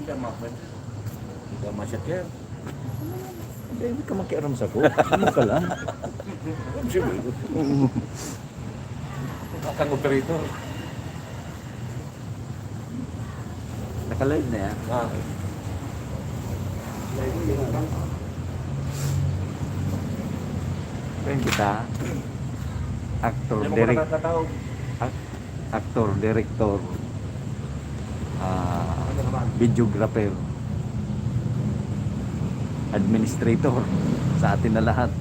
Tidak masyad yan. Hindi ka makiaram sa ko. Ano ka lang? Akang operator. Naka-live na yan. Kaya kita, actor, director, videographer, administrator sa atin na lahat.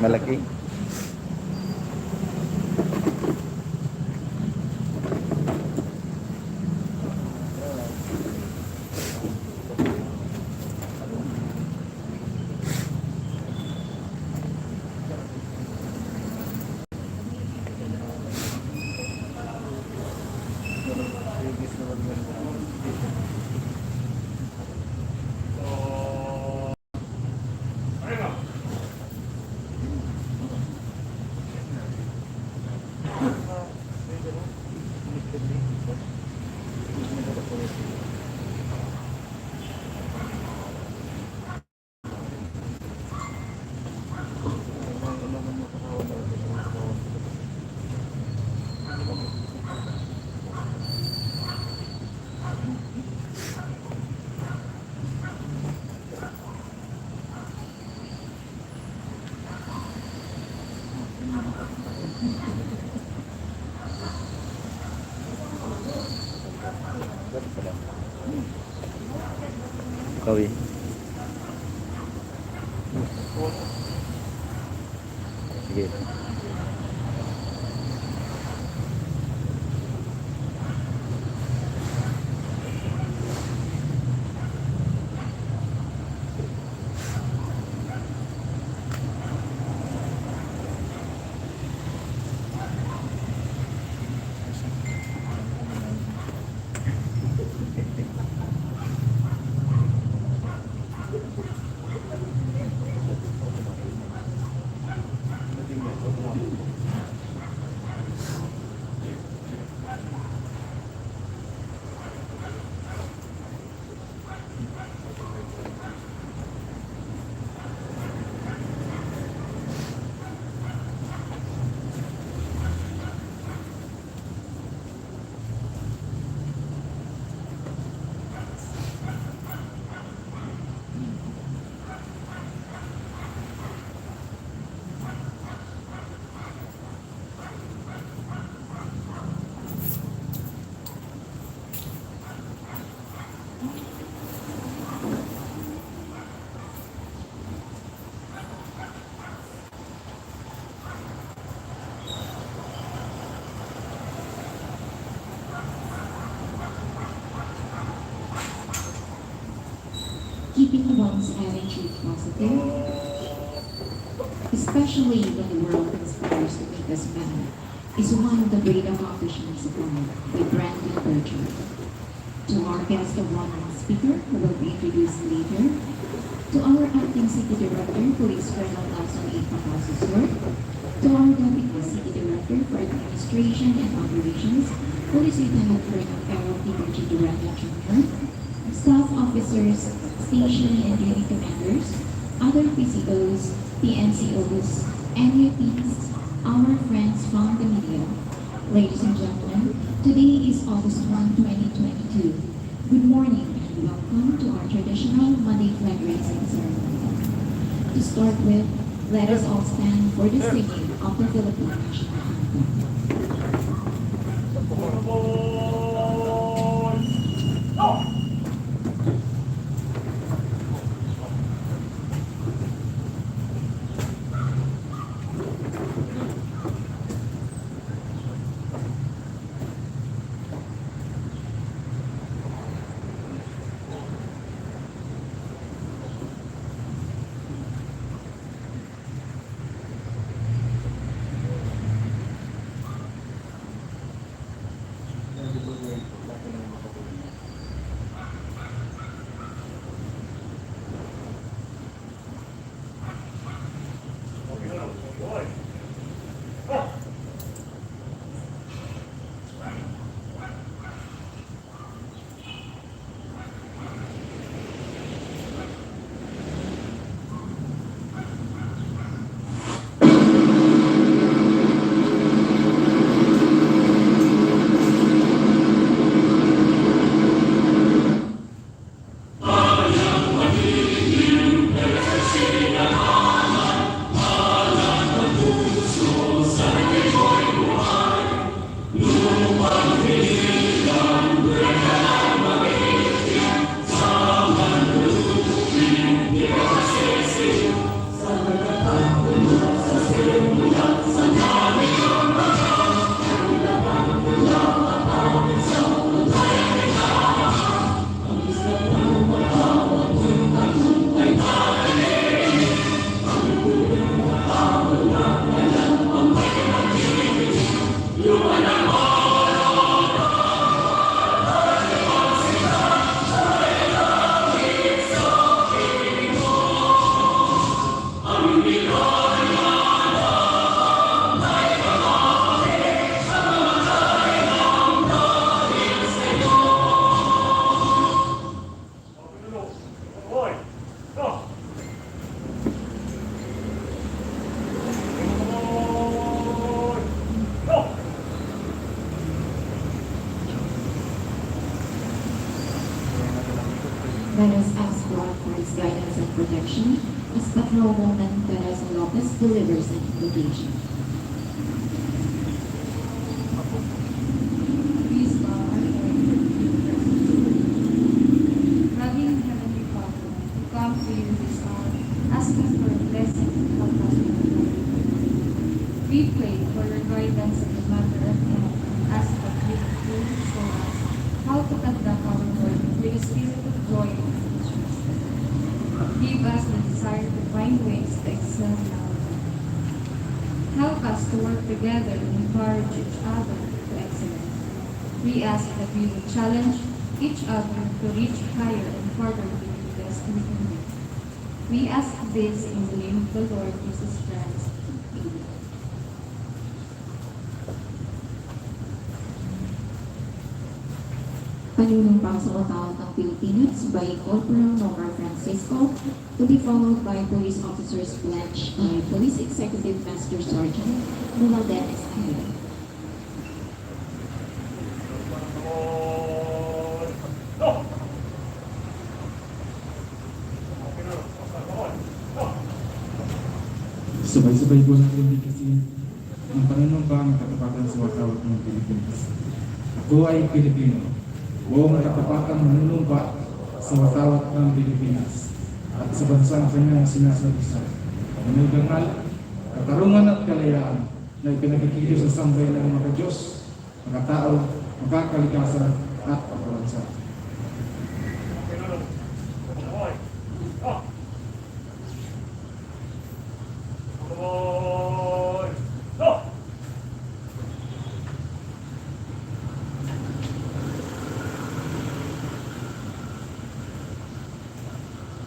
Malaki. Kawi. Sige. Keeping one's attitude positive, especially when the world conspires to make us mad, is one of the great accomplishments of life by Brandon Berger. To our guest of honor speaker, who will be introduced later, to our acting city director, Police Colonel Azaña, to our deputy city director for administration and operations, Police Lieutenant Colonel Peter G. Durante Jr., staff officers, station and duty commanders, other PCOs, PNCOs, NUPs, our friends from the media. Ladies and gentlemen, today is August 1, 2022. Good morning and welcome to our traditional Monday flag raising ceremony. To start with, let us all stand for the singing of the Philippine National Anthem. Let us ask God for His guidance and protection as Patrolwoman Teresa Lopez delivers an invocation. Please bow our head. Loving Heavenly Father, we come to you this hour, asking for a blessing to help us in our life. We pray for your guidance in the matter at hand and ask that you will show us how to conduct our work with a spirit of joy and interest. Give us the desire to find ways to excel in our work. Help us to work together and encourage each other to excellence. We ask that we will challenge each other to reach higher and further with the best we can do. We ask this in the name of the Lord Jesus Christ. Amen. Panunumpang sa Watawat ng Pilipinas by Corporal Nomar Francisco, to be followed by Police Officers Pledge by Police Executive Master Sergeant Noel Dennis Taylor. Sabay-sabay po natin bigkasin ang panunumpang katapatan sa Watawat ng Pilipinas. Ako ay Pilipino. Buong katapatang manunumpa sa Watawat ng Pilipinas at sa bansang kanyang sinasalusan. Manugangal, katarungan at kalayaan na ipinagkikilos sa sambay ng mga Diyos, mga tao, makakalikasan at pagkalansa.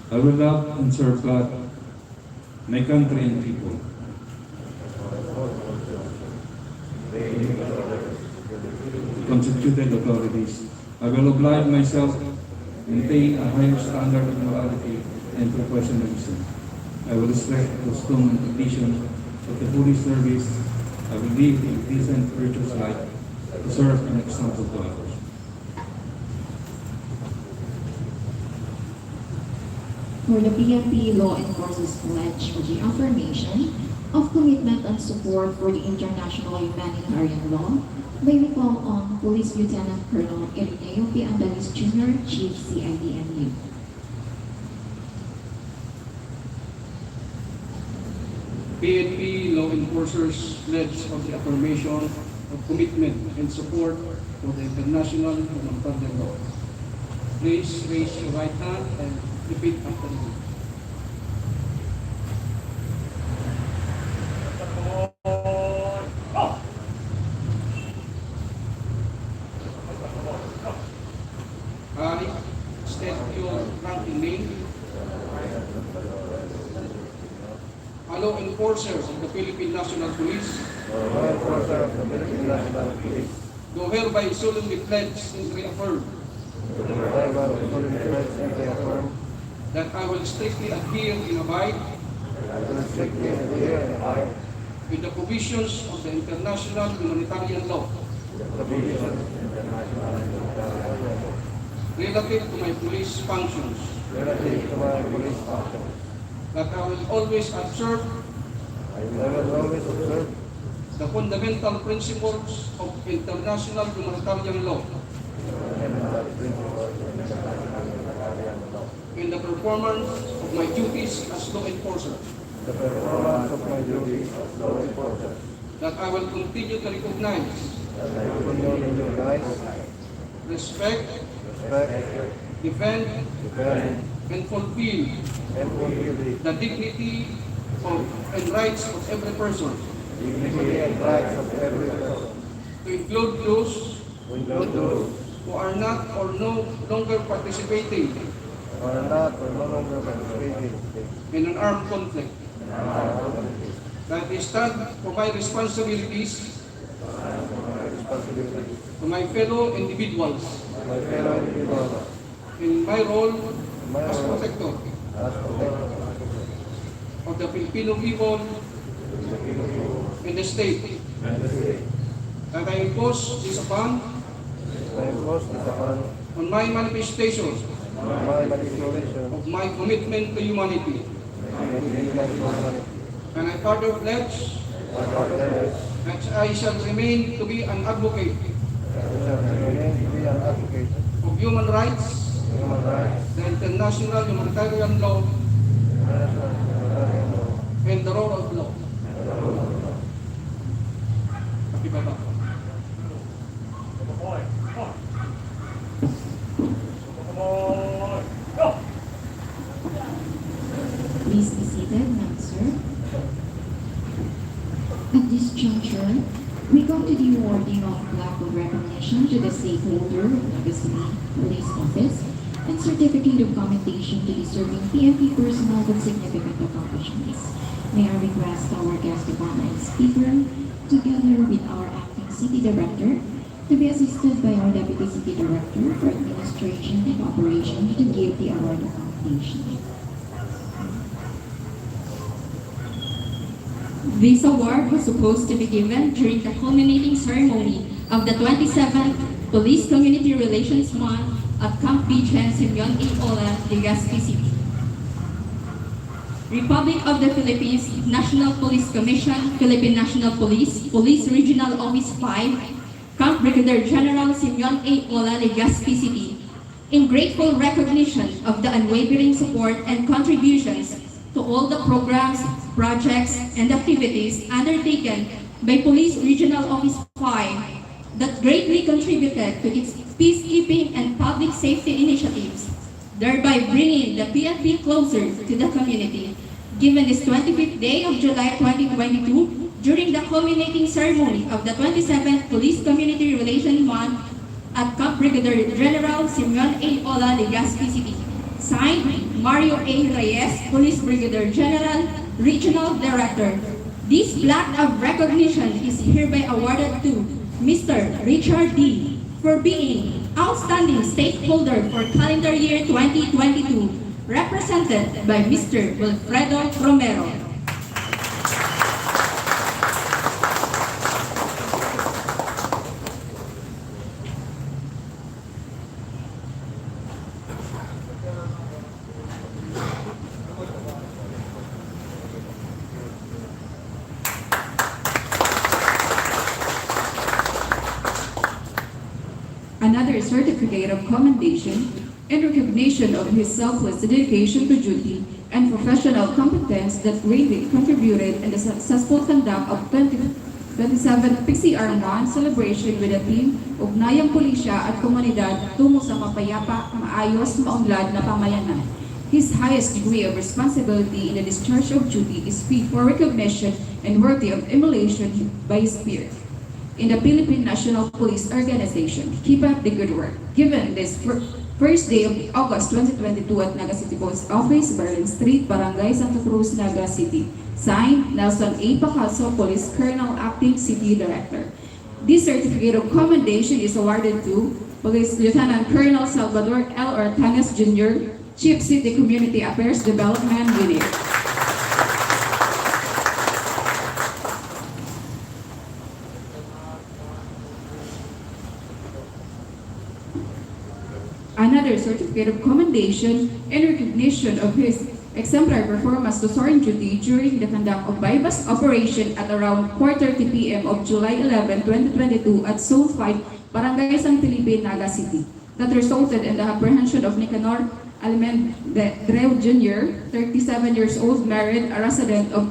I will love and serve God, my country and people. Constituted authorities, I will oblige myself to maintain a higher standard of morality and professionalism. I will respect the custom and tradition of the police service. I will live a decent, virtuous life to serve an example to others. For the PNP Law Enforcers Pledge for the affirmation of commitment and support for the international humanitarian law, may we call on Police Lieutenant Colonel Irineo P. Andalis Jr., Chief CIDNU. PNP Law Enforcers pledge of the affirmation of commitment and support for the international humanitarian law. Please raise your right hand and repeat after me. I state your ranking name. A law enforcer of the Philippine National Police. Do hereby solemnly pledge and reaffirm that I will strictly adhere and abide with the provisions of the international humanitarian law relative to my police functions, that I will always observe the fundamental principles of international humanitarian law in the performance of my duties as law enforcer. That I will continue to recognize, respect, defend, and fulfill the dignity and rights of every person, to include those who are not or no longer participating in an armed conflict. That I stand for my responsibilities to my fellow individuals in my role as protector of the Filipino people in the state. That I impose this upon on my manifestations of my commitment to humanity. And I further pledge that I shall remain to be an advocate of human rights, the international humanitarian law, and the rule of law. Pakibaba. Please be seated, ma'am, sir. At this juncture, we go to the awarding of plaque of recognition to the stakeholder of Naga City Police Office and certificate of commendation to deserving PNP personnel with significant accomplishments. May I request our guest of honor and speaker, together with our acting city director, to be assisted by our deputy city director for administration and operation to give the award of commendation. This award was supposed to be given during the culminating ceremony of the 27th Police Community Relations Month at Camp Bichen, Simeon A. Ola, Legazpi City. Republic of the Philippines, National Police Commission, Philippine National Police, Police Regional Office 5, Camp Brigadier General Simeon A. Ola, Legazpi City, in grateful recognition of the unwavering support and contributions to all the programs, projects, and activities undertaken by Police Regional Office 5 that greatly contributed to its peacekeeping and public safety initiatives, thereby bringing the PNP closer to the community. Given this 25th day of July 2022, during the culminating ceremony of the 27th Police Community Relations Month at Camp Brigadier General Simeon A. Ola, Legazpi City. Signed, Mario A. Reyes, Police Brigadier General, Regional Director. This plaque of recognition is hereby awarded to Mr. Richard D. for being Outstanding Stakeholder for Calendar Year 2022, represented by Mr. Wilfredo Romero. Another certificate of commendation in recognition of his selfless dedication to duty and professional competence that greatly contributed in the successful conduct of 27th PCR Month celebration with a team of Ugnayan Pulisya at Komunidad tungo sa mapayapa, maayos, maunlad na pamayanan. His highest degree of responsibility in the discharge of duty is fit for recognition and worthy of emulation by his peers in the Philippine National Police Organization. Keep up the good work. Given this first day of August 2022 at Naga City Post Office, Berlin Street, Barangay Santa Cruz, Naga City. Signed, Nelson A. Pacalso, Police Colonel, Acting City Director. This certificate of commendation is awarded to Police Lieutenant Colonel Salvador L. Ortanes Jr., Chief City Community Affairs Development Unit. Another certificate of commendation in recognition of his exemplary performance to soaring duty during the conduct of bypass operation at around 4:30 p.m. of July 11, 2022 at Zone 5, Barangay San Felipe, Naga City, that resulted in the apprehension of Nicanor Almendreu Jr., 37 years old, married, a resident of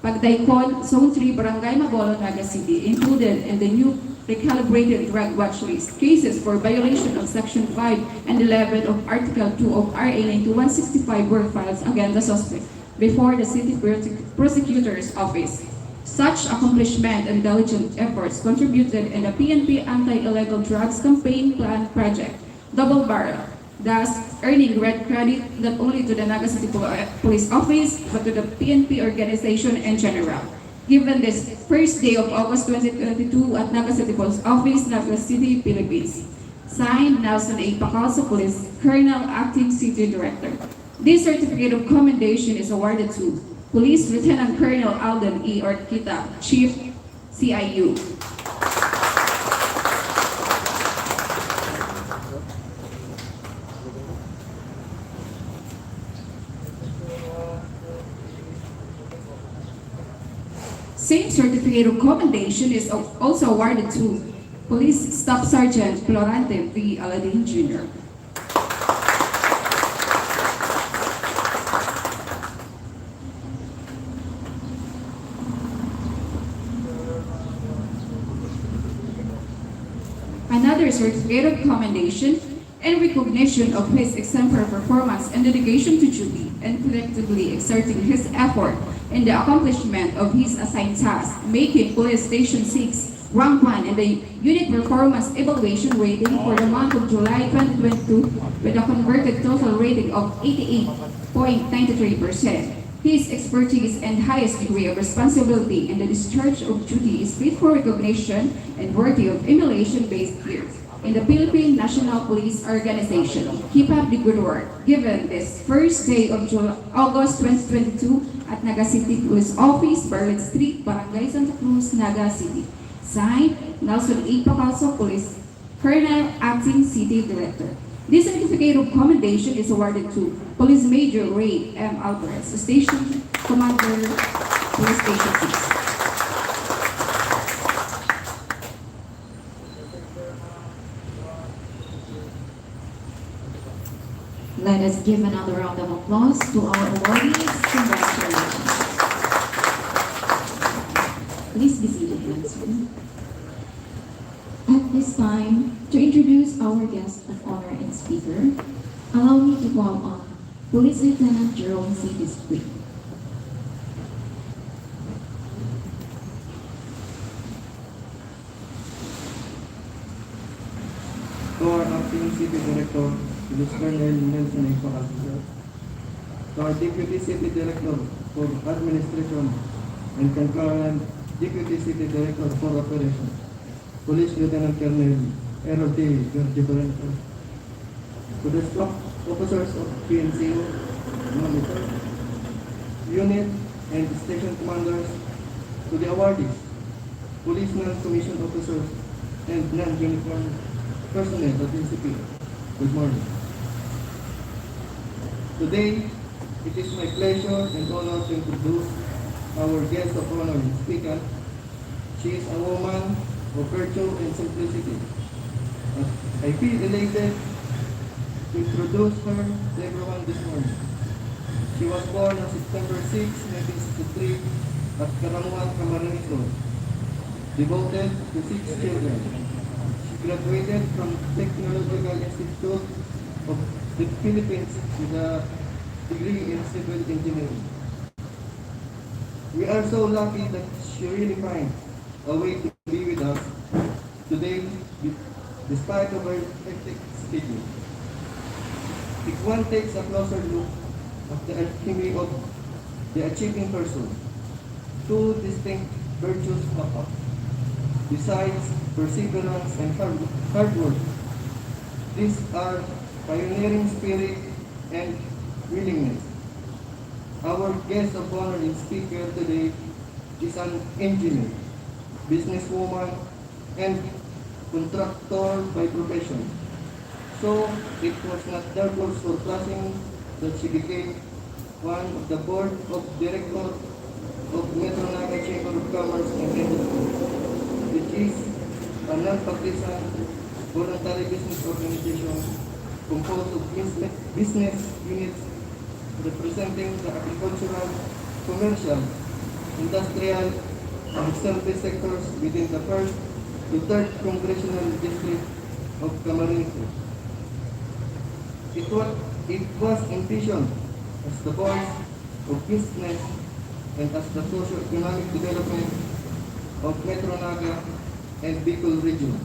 Pagdaykon, Zone 3, Barangay Mabolo, Naga City, included in the new recalibrated drug watch list cases for violation of Section 5 and 11 of Article 2 of RA 9165 were filed against the suspect before the City Prosecutor's Office. Such accomplishment and diligent efforts contributed in the PNP Anti-Illegal Drugs Campaign Plan Project, Double Barrel, thus earning red credit not only to the Naga City Police Office but to the PNP organization in general. Given this first day of August 2022 at Naga City Post Office, Naga City, Philippines. Signed, Nelson A. Pacalso, Police Colonel, Acting City Director. This certificate of commendation is awarded to Police Lieutenant Colonel Alden E. Orquita, Chief, CIU. certificate of commendation is also awarded to Police Staff Sergeant Florante V. Aladin Jr. Another certificate of commendation in recognition of his exemplary performance and dedication to duty and collectively exerting his effort in the accomplishment of his assigned task, making Police Station 6 rank 1 in the unit performance evaluation rating for the month of July 2022 with a converted total rating of 88.93%. His expertise and highest degree of responsibility in the discharge of duty is fit for recognition and worthy of emulation based here in the Philippine National Police Organization. Keep up the good work. Given this first day of August 2022 at Naga City Police Office, Barlet Street, Barangay Santa Cruz, Naga City. Signed, Nelson A. Pacalso, Police Colonel, Acting City Director. This certificate of commendation is awarded to Police Major Ray M. Alvarez, Station Commander, Police Station 6. Let us give another round of applause to our awardees. Congratulations. Please be seated, Nancy. At this time, to introduce our guest of honor and speaker, allow me to call on Police Lieutenant Jerome C. Dispuy. To our Acting City Director, Police Colonel Nelson A. Pacalso, to our Deputy City Director for Administration and concurrent Deputy City Director for Operations, Police Lieutenant Colonel Awardee Gergiberento, to the staff officers of PNCO, Monitor, Unit and Station Commanders, to the awardees, Police Non-Commissioned Officers, and non-uniformed personnel of NCP. Good morning. Today, it is my pleasure and honor to introduce our guest of honor and speaker. She is a woman of virtue and simplicity. I feel elated to introduce her to everyone this morning. She was born on September 6, 1963 at Karamuan, Camarines Road, devoted to 6 children. She graduated from Technological Institute of the Philippines with a degree in civil engineering. We are so lucky that she really finds a way to be with us today despite of her hectic schedule. If one takes a closer look at the alchemy of the achieving person, 2 distinct virtues pop up. Besides perseverance and hard work, these are pioneering spirit and willingness. Our guest of honor and speaker today is an engineer, businesswoman, and contractor by profession. So it was not therefore surprising that she became one of the board of directors of Metro Naga Chamber of Commerce and Industry, which is a non-partisan voluntary business organization composed of business units representing the agricultural, commercial, industrial, and service sectors within the 1st to 3rd Congressional District of Camarines. It was envisioned as the voice of business and as the socio-economic development of Metro Naga and Bicol region.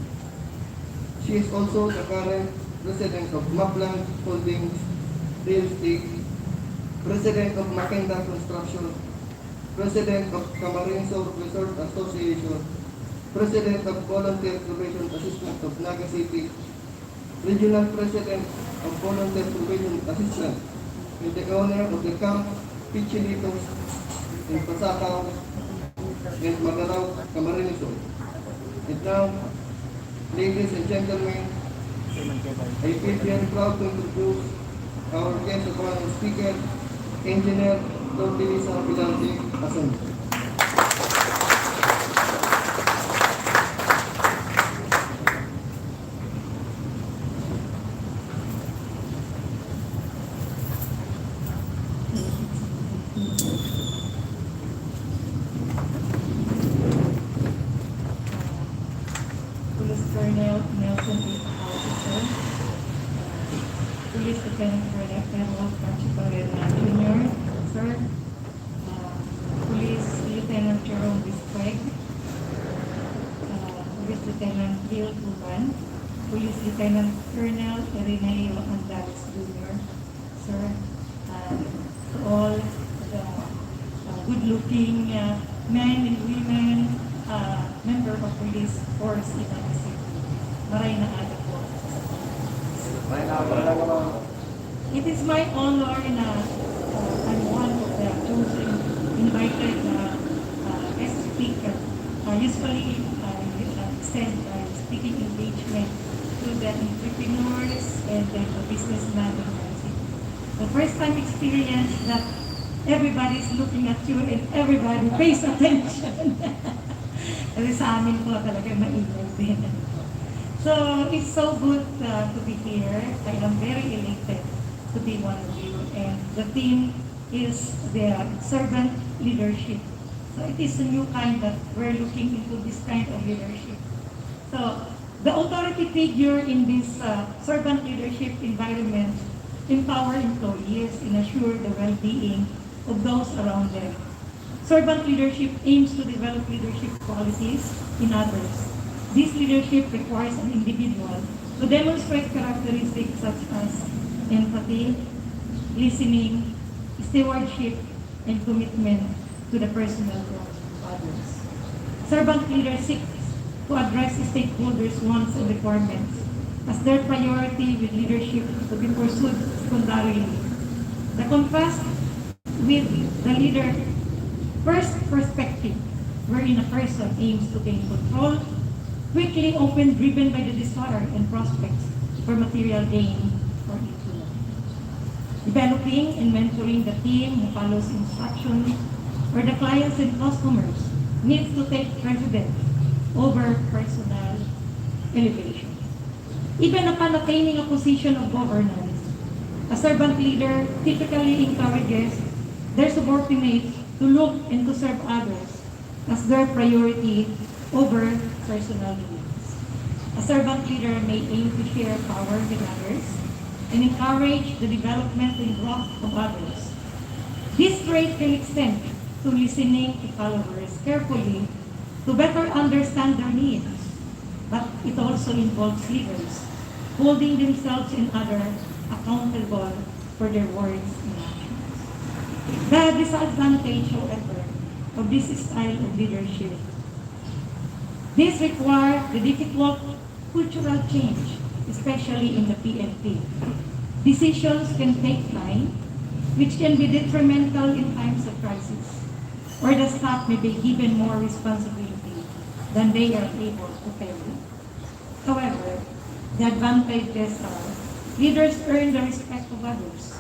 She is also the current president of Mapland Holdings Real Estate, president of Makinda Construction, president of Camarines Resort Association, president of Volunteer Probation Assistant of Naga City, regional president of Volunteer Probation Assistant, and the owner of the Camp Pichilitos in Pasakaw and Magaraw, Camarines. And now, ladies and gentlemen, I feel very proud to introduce our guest of honor speaker, Engineer Flordeliza Azaña. Police Colonel Nelson A. Officer, Police Lieutenant Colonel Errol Cachiparera Jr., sir, Police Lieutenant Jerome Bisqueg, Police Lieutenant Bill Tuban, Police Lieutenant Colonel Erineo Andares Jr., sir, to all the good-looking men and women, member of police force in our city. Maray na aga po. It is my honor na I'm one of the chosen invited guest speaker. Usually, I extend speaking engagement to the entrepreneurs and the businessmen in our city. The first time experience that everybody's looking at you and everybody pays attention. Kasi sa amin po talaga maingay din. So, it's so good to be here. I am very elated to be one of you. And the theme is the servant leadership. So, it is a new kind that we're looking into this kind of leadership. So, the authority figure in this servant leadership environment empower employees and assure the well-being of those around them. Servant leadership aims to develop leadership qualities in others. This leadership requires an individual to demonstrate characteristics such as empathy, listening, stewardship, and commitment to the personal growth of others. Servant leaders seek to address stakeholders' wants and requirements as their priority with leadership to be pursued secondarily. The contrast with the leader first perspective, wherein a person aims to gain control, quickly often driven by the desire and prospects for material gain or influence. Developing and mentoring the team who follows instructions or the clients and customers needs to take precedence over personal elevation. Even upon attaining a position of governance, a servant leader typically encourages their subordinates to look and to serve others as their priority over personal needs. A servant leader may aim to share power with others and encourage the development and growth of others. This trait can extend to listening to followers carefully to better understand their needs, but it also involves leaders holding themselves and others accountable for their words and actions. The disadvantage, however, of this style of leadership, this requires the difficult cultural change, especially in the PNP. Decisions can take time, which can be detrimental in times of crisis, or the staff may be given more responsibility than they are able to carry. However, the advantages are leaders earn the respect of others.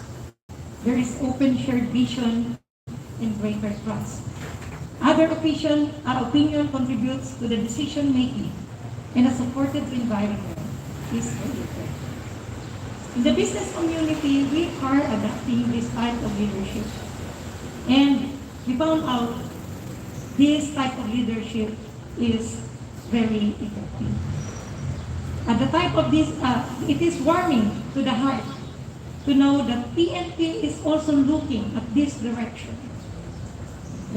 There is open shared vision and greater trust. Other opinion contributes to the decision making, and a supportive environment is created. In the business community, we are adopting this type of leadership, and we found out this type of leadership is very effective. At the type of this, it is warming to the heart to know that PNP is also looking at this direction.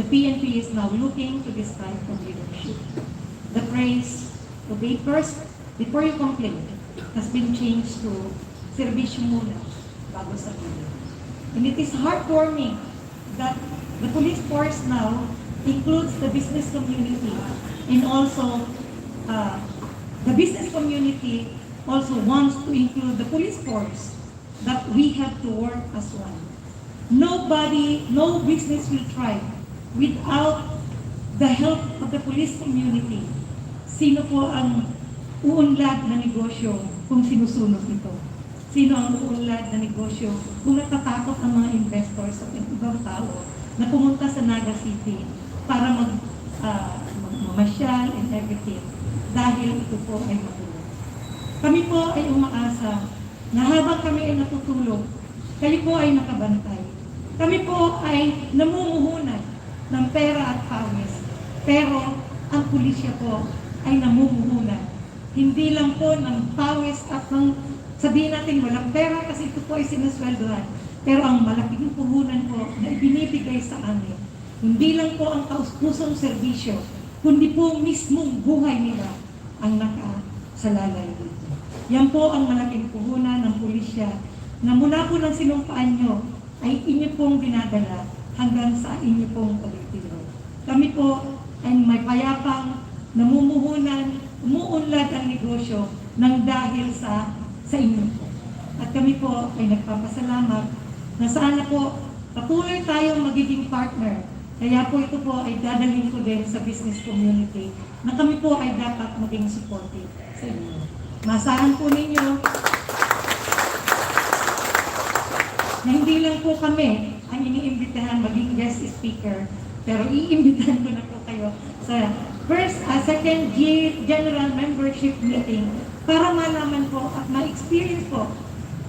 The PNP is now looking to this type of leadership. The phrase, obey first before you complain, has been changed to servisyo muna bago sabihin. And it is heartwarming that the police force now includes the business community, and also the business community also wants to include the police force, that we have to work as one. No business will thrive without the help of the police community. Sino po ang uunlad na negosyo kung sinusunod ito? Sino ang uunlad na negosyo kung natatakot ang mga investors at ibang tao na pumunta sa Naga City para mamasyal and everything, dahil ito po ay matulog. Kami po ay umaasa na habang kami ay natutulog, kayo po ay nakabantay. Kami po ay namumuhunan ng pera at pawis, pero ang pulisya po ay namumuhunan hindi lang po ng pawis at ng sabihin natin walang pera kasi ito po ay sinasweldohan. Pero ang malaking puhunan po na ibinibigay sa amin, hindi lang po ang kaus-pusong serbisyo, kundi po mismong buhay nila ang nakasalalay dito. Yan po ang malaking puhunan ng pulisya na mula po ng sinumpaan nyo ay inyo pong dinadala hanggang sa inyo pong kolektibo. Kami po ay may payapang namumuhunan, umuunlad ang negosyo ng dahil sa inyo po. At kami po ay nagpapasalamat na sana po patuloy tayong magiging partner. Kaya po ito po ay dadalhin ko din sa business community na kami po ay dapat maging supportive sa inyo. Masahan po ninyo na hindi lang po kami ang iniimbitahan maging guest speaker, pero iimbitahan ko na po kayo sa second year general membership meeting para malaman po at ma-experience po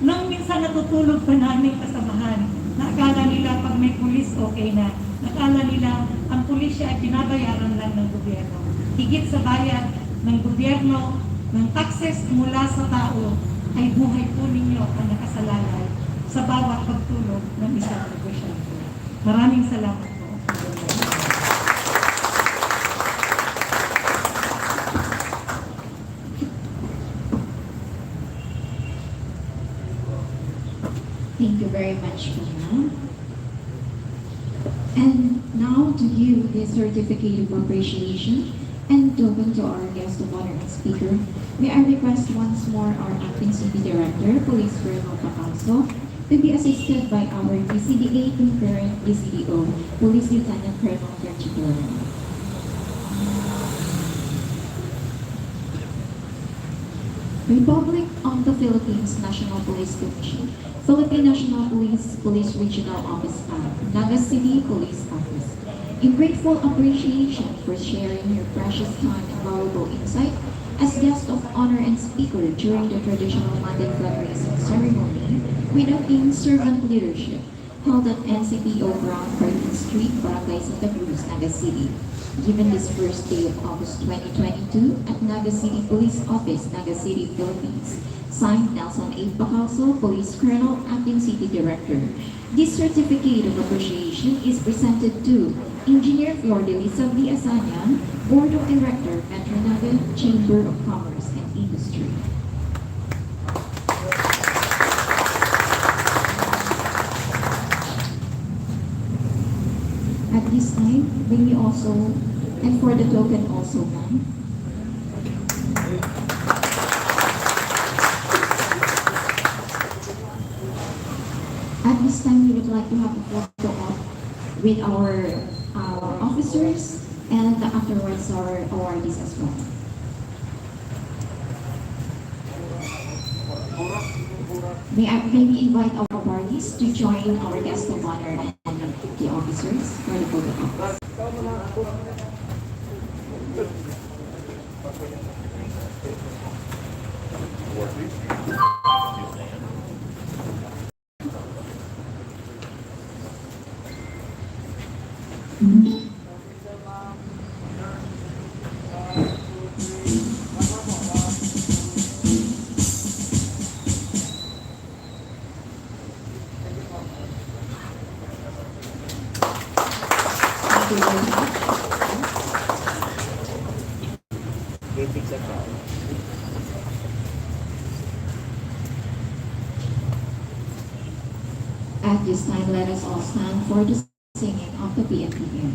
nang minsan natutulog pa namin kasamahan. Nakala nila pag may pulis okay na. Nakala nila ang pulisya ay binabayaran lang ng gobyerno. Higit sa bayad ng gobyerno, ng taxes mula sa tao, ay buhay po ninyo ang nakasalalay sa bawat pagtulog ng isang negosyante. Maraming salamat po. Thank you very much, ma'am. And now to give the certificate of appreciation and token to our guest of honor and speaker, may I request once more our acting city director, Police Colonel Pacalso, to be assisted by our PCDA concurrent PCDO, Police Lieutenant Colonel Gerchikoro. Republic of the Philippines National Police Commission, Philippine National Police, Police Regional Office Staff, Naga City Police Office. In grateful appreciation for sharing your precious time and valuable insight as guest of honor and speaker during the traditional Monday flag raising ceremony with the Team Servant Leadership held at NCPO Ground 13th Street, Barangay Santa Cruz, Naga City. Given this first day of August 2022 at Naga City Police Office, Naga City, Philippines. Signed, Nelson A. Pacalso, Police Colonel, Acting City Director. This certificate of appreciation is presented to Engineer Flordeliza of the Azaña, Board of Director, Metro Naga Chamber of Commerce and Industry. At this time, may we also, and for the token also, ma'am. At this time, we would like to have a photo op with our officers and afterwards our awardees as well. May we invite our awardees to join our guest of honor and the officers for the photo op. Thank you very much. At this time, let us all stand for the singing of the PNP hymn.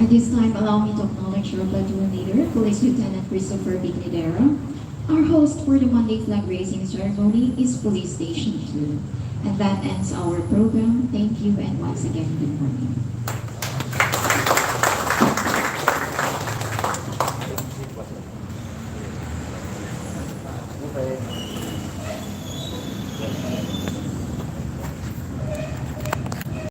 At this time, allow me to acknowledge our platoon leader, Police Lieutenant Christopher Bignidera. Our host for the Monday flag raising ceremony is Police Station 2. And that ends our program. Thank you and once again, good morning.